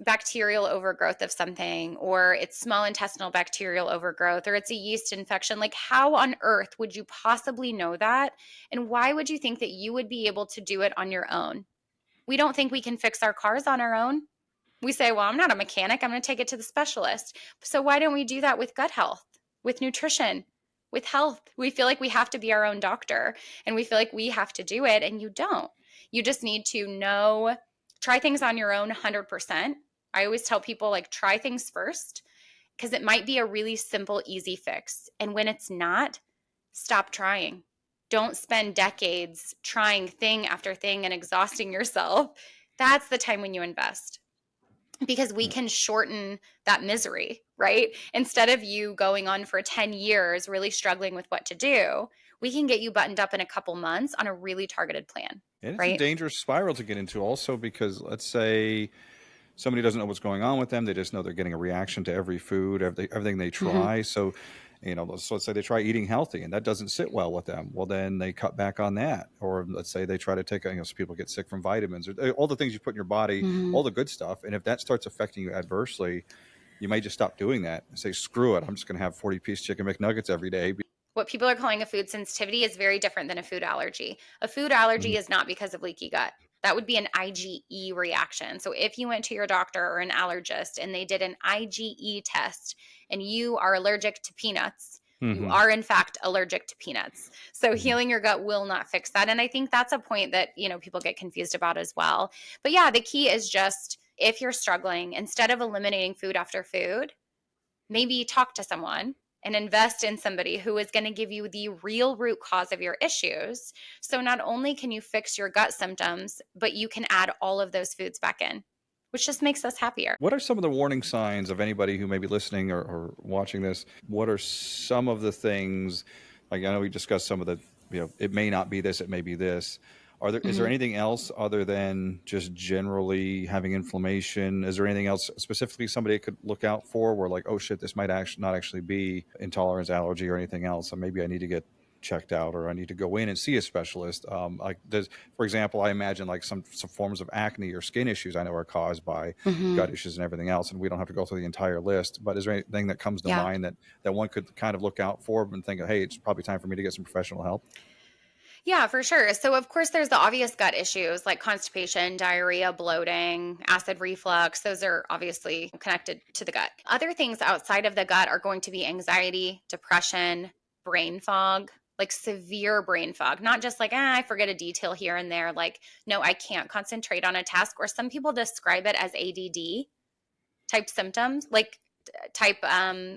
bacterial overgrowth of something, or it's small intestinal bacterial overgrowth, or it's a yeast infection? Like, how on earth would you possibly know that? And why would you think that you would be able to do it on your own? We don't think we can fix our cars on our own. We say, well, I'm not a mechanic, I'm going to take it to the specialist. So why don't we do that with gut health, with nutrition, with health? We feel like we have to be our own doctor, and we feel like we have to do it, and you don't. You just need to know, try things on your own 100%. I always tell people, like, try things first, because it might be a really simple, easy fix. And when it's not, stop trying. Don't spend decades trying thing after thing and exhausting yourself. That's the time when you invest, because we can shorten that misery, right? Instead of you going on for 10 years really struggling with what to do, we can get you buttoned up in a couple months on a really targeted plan, And it's a right? dangerous spiral to get into also, because let's say somebody doesn't know what's going on with them. They just know they're getting a reaction to every food, everything they try. So, so let's say they try eating healthy and that doesn't sit well with them. Well, then they cut back on that. Or let's say they try to take, some people get sick from vitamins, or all the things you put in your body, all the good stuff. And if that starts affecting you adversely, you may just stop doing that and say, screw it, I'm just going to have 40-piece chicken McNuggets every day. What people are calling a food sensitivity is very different than a food allergy. A food allergy Mhm. is not because of leaky gut. That would be an IgE reaction. So if you went to your doctor or an allergist and they did an IgE test and you are allergic to peanuts, you Mhm. are in fact allergic to peanuts. So Mhm. healing your gut will not fix that. And I think that's a point that, people get confused about as well. But yeah, the key is just, if you're struggling, instead of eliminating food after food, maybe talk to someone and invest in somebody who is going to give you the real root cause of your issues. So not only can you fix your gut symptoms, but you can add all of those foods back in, which just makes us happier. What are some of the warning signs of anybody who may be listening or watching this? What are some of the things, like I know we discussed some of the, it may not be this, it may be this. Is there Mhm. anything else other than just generally having inflammation? Is there anything else specifically somebody could look out for where, like, oh shit, this might actually not actually be intolerance, allergy, or anything else? So maybe I need to get checked out, or I need to go in and see a specialist. For example, I imagine like some forms of acne or skin issues I know are caused by gut Mhm. issues and everything else, and we don't have to go through the entire list. But is there anything that comes to Yeah. mind that one could kind of look out for and think, hey, it's probably time for me to get some professional help? Yeah, for sure. So, of course, there's the obvious gut issues like constipation, diarrhea, bloating, acid reflux. Those are obviously connected to the gut. Other things outside of the gut are going to be anxiety, depression, brain fog. like severe brain fog, not just like, I forget a detail here and there. Like, no, I can't concentrate on a task. Or some people describe it as ADD type symptoms, like type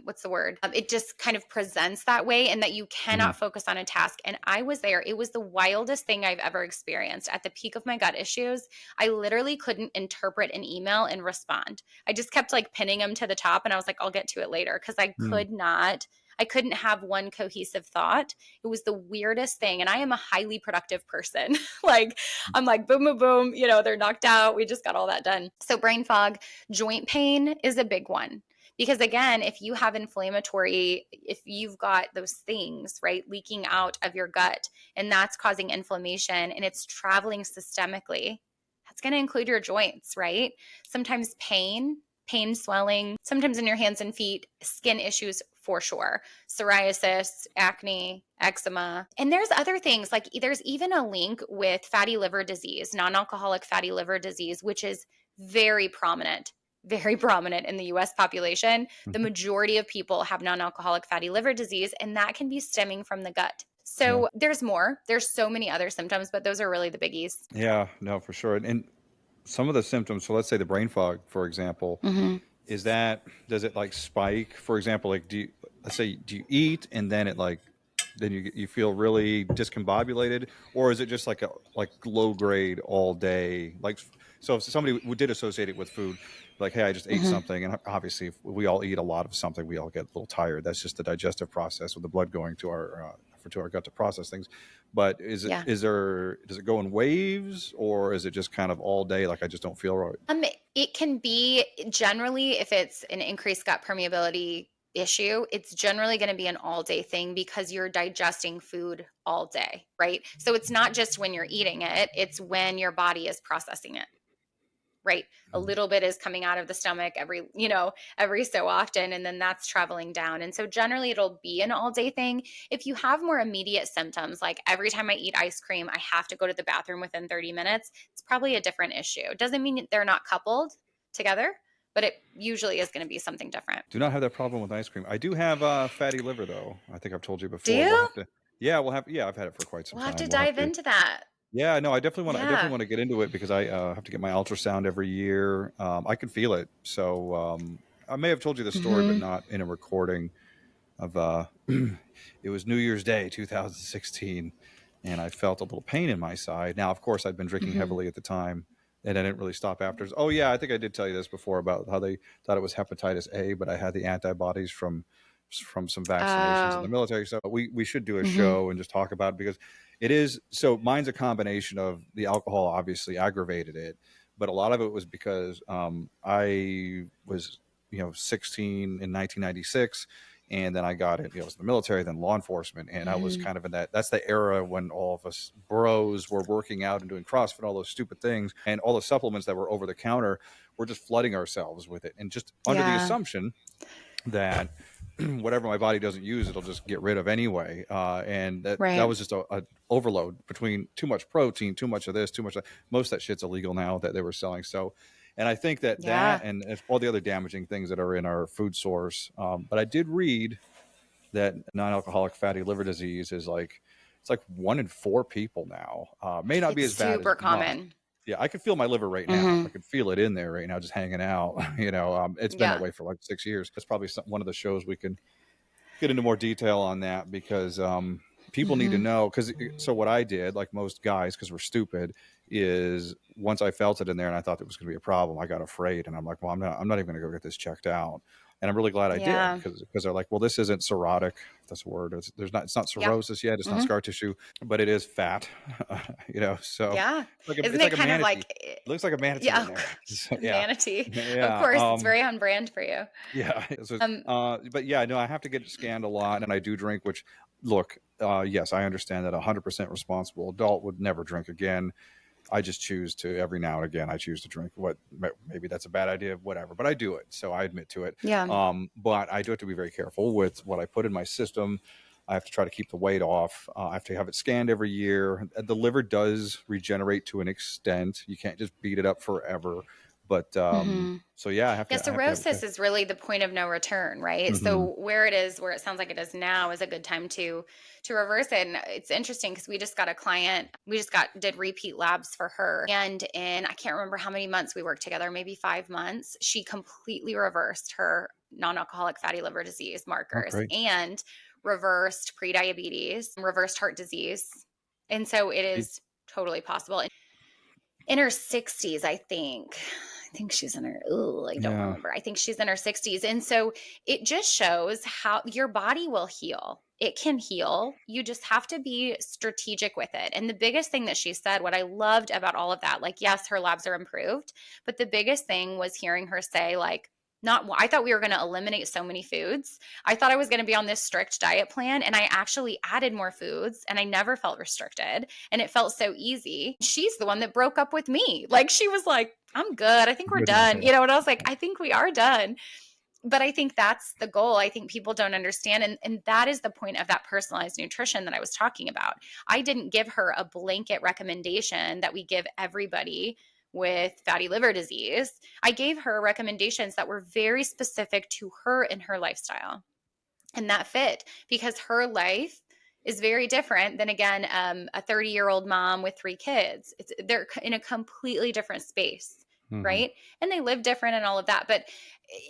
what's the word, it just kind of presents that way, and that you Mhm. cannot focus on a task. And I was there, it was the wildest thing I've ever experienced. At the peak of my gut issues, I literally couldn't interpret an email and respond. I just kept like pinning them to the top, and I was like, I'll get to it later, because Mm. I couldn't have one cohesive thought. It was the weirdest thing. And I am a highly productive person. Like, I'm like, boom, boom, boom, they're knocked out, we just got all that done. So brain fog. Joint pain is a big one. Because again, if you have if you've got those things, right, leaking out of your gut, and that's causing inflammation and it's traveling systemically, that's going to include your joints, right? Sometimes pain, swelling, sometimes in your hands and feet, skin issues for sure, psoriasis, acne, eczema. And there's other things, like there's even a link with fatty liver disease, non-alcoholic fatty liver disease, which is very prominent in the US population. The Mhm. majority of people have non-alcoholic fatty liver disease, and that can be stemming from the gut. Yeah. So there's more. There's so many other symptoms, but those are really the biggies. Yeah, no, for sure. And some of the symptoms, so let's say the brain fog, for example, Mm-hmm. does it like spike? For example, like let's say, do you eat and then then you feel really discombobulated, or is it just like low grade all day? Like, so if somebody did associate it with food, like, hey, I just ate Mm-hmm. something, and obviously if we all eat a lot of something, we all get a little tired. That's just the digestive process with the blood going to our gut to process things. But Yeah. does it go in waves, or is it just kind of all day? Like, I just don't feel right. It can be generally, if it's an increased gut permeability issue, it's generally going to be an all day thing, because you're digesting food all day, right? So it's not just when you're eating it, it's when your body is processing it, right? A Mhm. little bit is coming out of the stomach every so often, and then that's traveling down. And so generally it'll be an all day thing. If you have more immediate symptoms, like every time I eat ice cream, I have to go to the bathroom within 30 minutes, it's probably a different issue. It doesn't mean they're not coupled together, but it usually is going to be something different. Do not have that problem with ice cream. I do have fatty liver, though. I think I've told you Do before. We'll you? have to. Yeah, we'll have. Yeah, I've had it for quite some We'll have to time. We'll have dive to. into that. Yeah, no, I definitely want. I definitely Yeah. want to get into it because I have to get my ultrasound every year. I can feel it. So I may have told you the story, but Mm-hmm. not in a recording of. It was New Year's Day, 2016, and I felt a little pain in my side. Now, of course, I'd been drinking Mm-hmm. heavily at the time, and I didn't really stop after. Oh yeah, I think I did tell you this before about how they thought it was hepatitis A, but I had the antibodies from some vaccinations in the Oh. military. So we should do a Mm-hmm. show and just talk about it, because it is so. Mine's a combination of the alcohol obviously aggravated it, but a lot of it was because I was 16 in 1996, and then I got it. I was in the military, then law enforcement, and I was Mm-hmm. kind of in that. That's the era when all of us bros were working out and doing CrossFit, all those stupid things, and all the supplements that were over the counter. We're just flooding ourselves with it, and just under the Yeah. assumption that whatever my body doesn't use, it'll just get rid of anyway. And that Right. was just a overload between too much protein, too much of this, too much of that. Most of that shit's illegal now that they were selling. So, and I think that Yeah. and all the other damaging things that are in our food source. But I did read that non-alcoholic fatty liver disease is like, it's like 1 in 4 people now. May not be It's as bad as super it must. common. Yeah, I can feel my liver right now. I Mm-hmm. can feel it in there right now, just hanging out. It's been that Yeah. way for like 6 years. That's probably one of the shows we can get into more detail on that, because people need to Mm-hmm. know. Because so what I did, like most guys, because we're stupid, is once I felt it in there and I thought it was going to be a problem, I got afraid, and I'm like, well, I'm not even going to go get this checked out. And I'm really glad I did, Yeah. because they're like, well, this isn't cirrhotic. If that's a word. It's not Yeah. cirrhosis yet. It's not Mm-hmm. scar tissue, but it is fat. So Yeah. it's Isn't like it a kind of manatee. like, It looks like a manatee yeah, in oh there. gosh, So, yeah, manatee. Of yeah. course, it's very on brand for you. Yeah. So, Um, but yeah, no, I have to get it scanned a lot, and I do drink. Which, look, yes, I understand that 100% responsible adult would never drink again. I just choose to every now and again. I choose to drink. What maybe that's a bad idea, whatever. But I do it, so I admit to it. yeah. But I do have to be very careful with what I put in my system. I have to try to keep the weight off. I have to have it scanned every year. The liver does regenerate to an extent. You can't just beat it up forever, But Mhm. so yeah, Yeah, I have to have a cirrhosis test. is really the point of no return, right? Hmm. So where it is, where it sounds like it is now, is a good time to reverse it. And it's interesting because we just got a client, we just got did repeat labs for her, and in I can't remember how many months we worked together, maybe 5 months, she completely reversed her non-alcoholic fatty liver disease Oh, markers great. and reversed prediabetes, reversed heart disease, and so it See? is totally possible in her 60s, I think. I think she's in her, oh, I don't Yeah. remember. I think she's in her 60s. And so it just shows how your body will heal. It can heal. You just have to be strategic with it. And the biggest thing that she said, what I loved about all of that, like, yes, her labs are improved, but the biggest thing was hearing her say, like, not, I thought we were going to eliminate so many foods. I thought I was going to be on this strict diet plan, and I actually added more foods and I never felt restricted and it felt so easy. She's the one that broke up with me. Like, she was like, I'm good. I think we're done. You know, and I was like, I think we are done. But I think that's the goal. I think people don't understand. And that is the point of that personalized nutrition that I was talking about. I didn't give her a blanket recommendation that we give everybody with fatty liver disease. I gave her recommendations that were very specific to her and her lifestyle. And that fit because her life is very different than, again, a 30-year-old mom with 3 kids. They're in a completely different space, Hmm. right? And they live different and all of that. But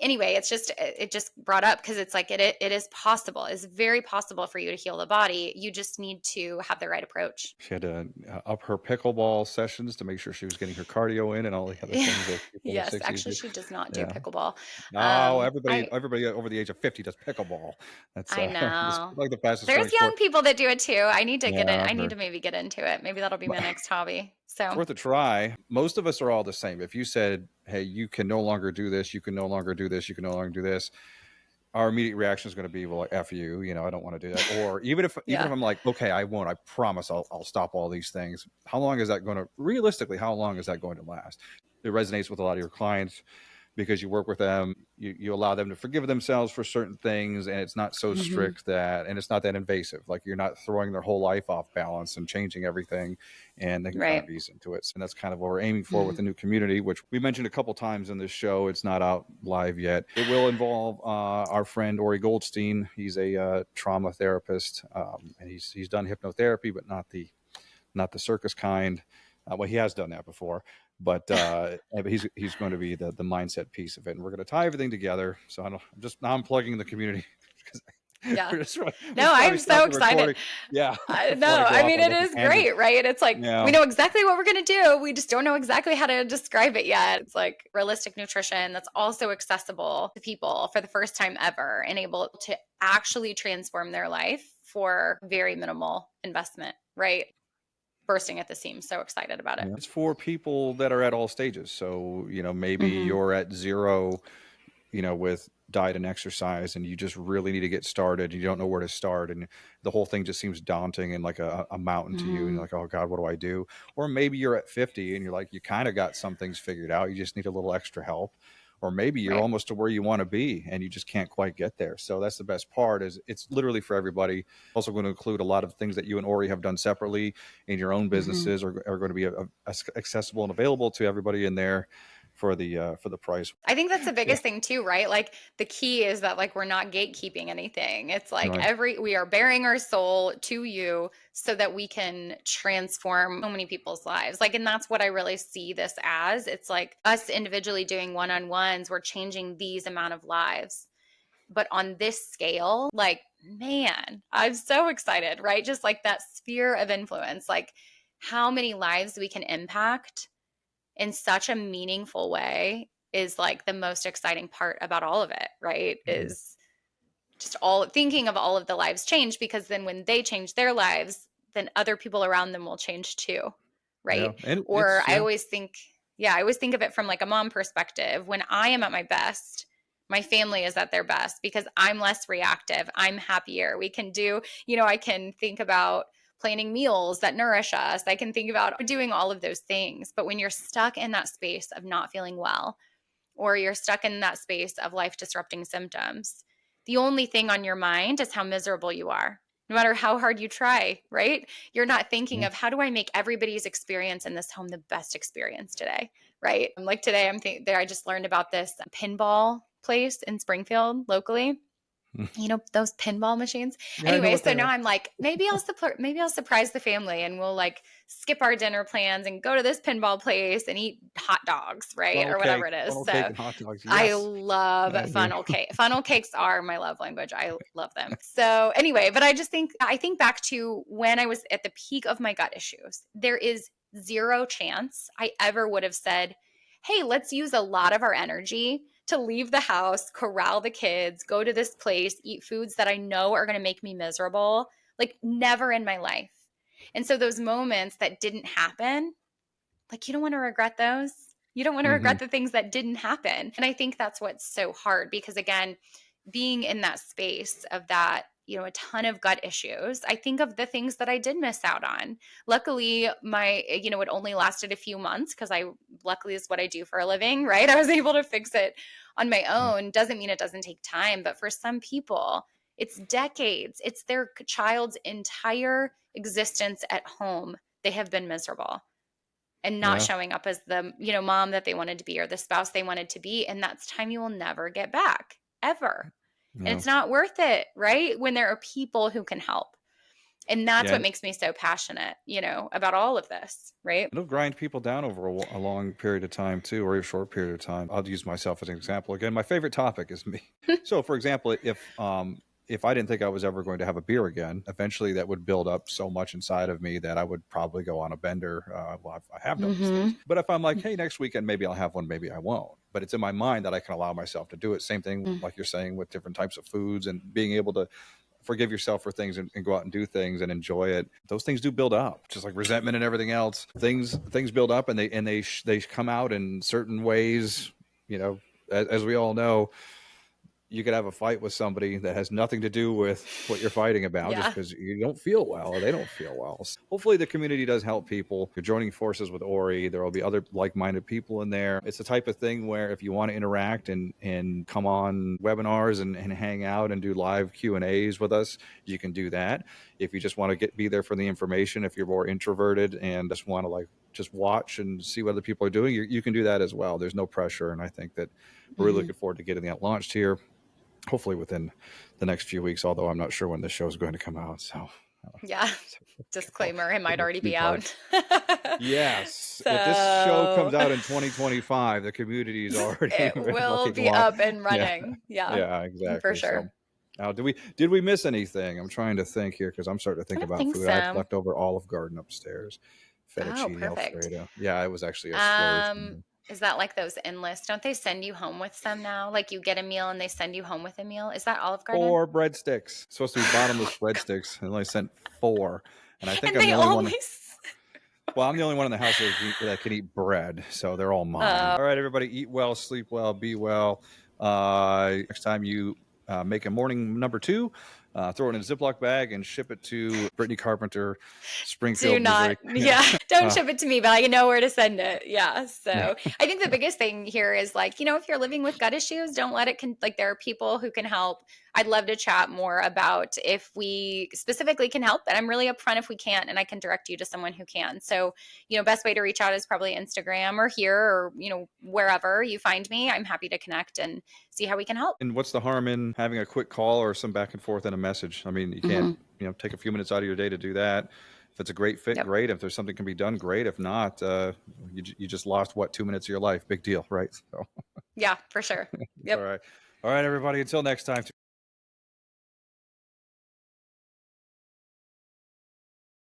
anyway, it just brought up because it's like it is possible. It's very possible for you to heal the body. You just need to have the right approach. She had to up her pickleball sessions to make sure she was getting her cardio in and all the other things that people in their Yes, 60s actually, do. she does not do Yeah. pickleball. No, I everybody over the age of 50 does pickleball. That's I it's know. like the fastest There's growing young sport. people that do it too. I need to get Yeah, in. I I've need heard. to maybe get into it. Maybe that'll be my next hobby. It's So, worth a try. Most of us are all the same. If you said, "Hey, you can no longer do this, you can no longer do this, you can no longer do this," our immediate reaction is going to be, "Well, F you, I don't want to do that." Or even if yeah. I'm like, "Okay, I won't. I promise I'll stop all these things." How long is that going to realistically, how long is that going to last? It resonates with a lot of your clients because you work with them, you allow them to forgive themselves for certain things, and it's not so Hmm. strict that, and it's not that invasive. Like, you're not throwing their whole life off balance and changing everything, and they can kind Right. of ease into it. And that's kind of what we're aiming for with Hmm. the new community, which we mentioned a couple times in this show. It's not out live yet. It will involve our friend Ori Goldstein. He's a trauma therapist, and he's done hypnotherapy, but not the circus kind. Well, he has done that before, but he's going to be the mindset piece of it, and we're going to tie everything together. So I'm just now I'm plugging the community because Yeah. we No, should probably I'm stop so the recording. excited. Yeah, I before I know. go I off mean, on it different is tangents. great, right? It's like we Yeah, know exactly what we're going to do. We just don't know exactly how to describe it yet. It's like realistic nutrition that's also accessible to people for the first time ever and able to actually transform their life for very minimal investment, right? Bursting at the seams. So excited about it. yeah. It's for people that are at all stages. So maybe Hmm. you're at zero, with diet and exercise, and you just really need to get started. You don't know where to start, and the whole thing just seems daunting and like a mountain to you. And you're Hmm. like, oh God, what do I do? Or maybe you're at 50 and you're like, you kind of got some things figured out. You just need a little extra help. Or maybe you're Right. almost to where you want to be and you just can't quite get there. So that's the best part, is it's literally for everybody. Also going to include a lot of things that you and Ori have done separately in your own Hmm. businesses are going to be accessible and available to everybody in there for the price. I think that's the Yeah. biggest thing too, right? Like the key is that like we're not gatekeeping anything. It's like Right. we are bearing our soul to you so that we can transform so many people's lives. Like, and that's what I really see this as. It's like us individually doing one-on-ones, we're changing these amount of lives. But on this scale, like, man, I'm so excited, right? Just like that sphere of influence, like how many lives we can impact in such a meaningful way is like the most exciting part about all of it, right? Mhm. Is just all thinking of all of the lives change, because then when they change their lives, then other people around them will change too, Yeah. right? And Or it's, yeah. I always think of it from like a mom perspective. When I am at my best, my family is at their best because I'm less reactive. I'm happier. We can do, I can think about planning meals that nourish us. I can think about doing all of those things. But when you're stuck in that space of not feeling well, or you're stuck in that space of life disrupting symptoms, the only thing on your mind is how miserable you are. No matter how hard you try, right? You're not thinking Yeah. of how do I make everybody's experience in this home the best experience today? right? Like today, I just learned about this pinball place in Springfield locally. You know, those pinball machines. Yeah, I know Anyway, what so they now are. I'm like, maybe I'll surprise the family and we'll like skip our dinner plans and go to this pinball place and eat hot dogs, right? Or whatever it is. Funnel cake So and hot dogs. I Yes, love I do. funnel cake. Funnel cakes are my love language. I love them. So anyway, but I think back to when I was at the peak of my gut issues. There is zero chance I ever would have said, hey, let's use a lot of our energy to leave the house, corral the kids, go to this place, eat foods that I know are going to make me miserable. Like, never in my life. And so, those moments that didn't happen, like, you don't want to regret those. You don't want to Hmm. regret the things that didn't happen. And I think that's what's so hard because, again, being in that space of that, you know, a ton of gut issues, I think of the things that I did miss out on. Luckily, it only lasted a few months because luckily is what I do for a living, right? I was able to fix it on my Yeah. own. Doesn't mean it doesn't take time, but for some people, it's decades. It's their child's entire existence at home. They have been miserable and not Yeah. showing up as the, mom that they wanted to be or the spouse they wanted to be. And that's time you will never get back, ever. And Yeah. it's not worth it, right? When there are people who can help. And that's Yeah. what makes me so passionate, about all of this, right? It'll grind people down over a long period of time too, or a short period of time. I'll use myself as an example. Again, my favorite topic is me. So, for example, if I didn't think I was ever going to have a beer again, eventually that would build up so much inside of me that I would probably go on a bender. I have done these things. But if I'm like, hey, next weekend, maybe I'll have one, maybe I won't. But it's in my mind that I can allow myself to do it. Same thing, Mm-hmm. like you're saying, with different types of foods and being able to forgive yourself for things and go out and do things and enjoy it. Those things do build up, just like resentment and everything else. Things build up and they come out in certain ways. You know, as we all know, you could have a fight with somebody that has nothing to do with what you're fighting about just Yeah. because you don't feel well or they don't feel well. So hopefully the community does help people. You're joining forces with Ori. There will be other like-minded people in there. It's the type of thing where if you want to interact and come on webinars and hang out and do live Q&As with us, you can do that. If you just want to be there for the information, if you're more introverted and just want to just watch and see what other people are doing, you can do that as well. There's no pressure. And I think that we're really looking forward to getting that launched here, hopefully within the next few weeks, although I'm not sure when this show is going to come out. So, Yeah. Disclaimer, it might already be plug. out. Yes. If this show comes So out in 2025, the community is already it been will looking be long. up and Yeah. running. Yeah, Yeah, for exactly. So sure. now, did we miss anything? I'm trying to think here because I'm starting to I think don't about think food. I have so. leftover Olive Garden upstairs, Oh, fettuccine perfect. Alfredo. Yeah, it was actually a splurge. Um, is that like those endless? Don't they send you home with some now? Like you get a meal and they send you home with a meal. Is that Olive Garden? 4 breadsticks. It's supposed to be bottomless breadsticks, and I sent 4. And I think And I'm they the only one. always. Well, I'm the only one in the house that can eat bread, so they're all mine. All right, everybody, eat well, sleep well, be well. Next time you make a morning number 2, throw it in a Ziploc bag and ship it to Brittany Carpenter, Do Springfield, not, Missouri. yeah, don't Uh, ship it to me, but I know where to send it. Yeah. yeah. So I think the biggest thing here is like, if you're living with gut issues, don't let it, like there are people who can help. I'd love to chat more about if we specifically can help. And I'm really upfront if we can't, and I can direct you to someone who can. So, best way to reach out is probably Instagram or here or, wherever you find me. I'm happy to connect and see how we can help. And what's the harm in having a quick call or some back and forth and a message? I mean, you can't, take a few minutes out of your day to do that. If it's a great fit, Yep. great. If there's something can be done, great. If not, you just lost 2 minutes of your life. Big deal, right? So, Yeah, for sure. all Yep. right. All right, everybody. Until next time.